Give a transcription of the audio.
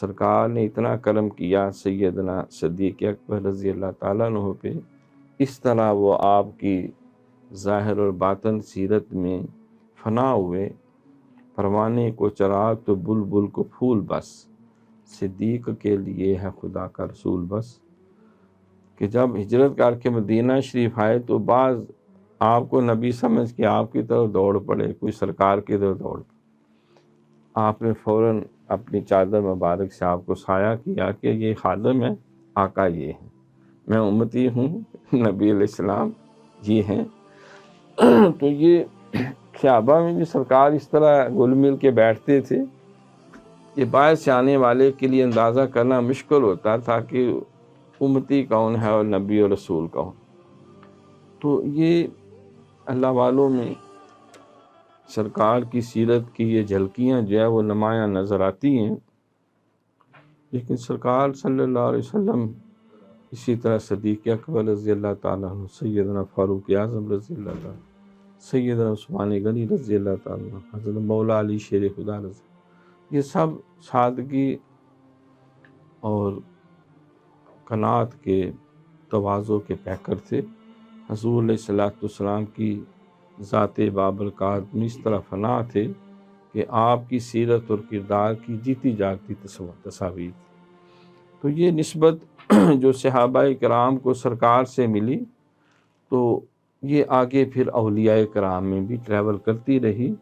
سرکار نے اتنا کرم کیا سیدنا صدیق اکبر رضی اللہ تعالیٰ عنہ پہ، اس طرح وہ آپ کی ظاہر اور باطن سیرت میں فنا ہوئے۔ پروانے کو چراغ تو بلبل کو پھول بس، صدیق کے لیے ہے خدا کا رسول بس۔ کہ جب ہجرت کر کے مدینہ شریف آئے تو بعض آپ کو نبی سمجھ کے آپ کی طرف دوڑ پڑے، کوئی سرکار کی طرف دوڑ پڑے۔ آپ نے فوراً اپنی چادر مبارک سے آپ کو سایہ کیا کہ یہ خادم ہے، آقا یہ ہے، میں امتی ہوں، نبی علیہ السلام یہ ہیں۔ تو یہ صحابہ میں بھی سرکار اس طرح گل مل کے بیٹھتے تھے، یہ باہر سے آنے والے کے لیے اندازہ کرنا مشکل ہوتا تھا کہ امتی کون ہے اور نبی اور رسول کون۔ تو یہ اللہ والوں میں سرکار کی سیرت کی یہ جھلکیاں جو ہے وہ نمایاں نظر آتی ہیں۔ لیکن سرکار صلی اللہ علیہ وسلم اسی طرح صدیق اکبر رضی اللہ تعالیٰ عنہ، سیدنا فاروق اعظم رضی اللہ تعالیٰ عنہ، سیدنا عثمان غنی رضی اللہ تعالیٰ عنہ، حضرت مولا علی شیر خدا رضی اللہ، یہ سب سادگی اور قناعت کے تواضع کے پیکر تھے۔ حضور علیہ السلام کی ذات بابرکات میں اس طرح فنا تھے کہ آپ کی سیرت اور کردار کی جیتی جاگتی تصاویر تھی۔ تو یہ نسبت جو صحابہ کرام کو سرکار سے ملی تو یہ آگے پھر اولیاء کرام میں بھی ٹریول کرتی رہی۔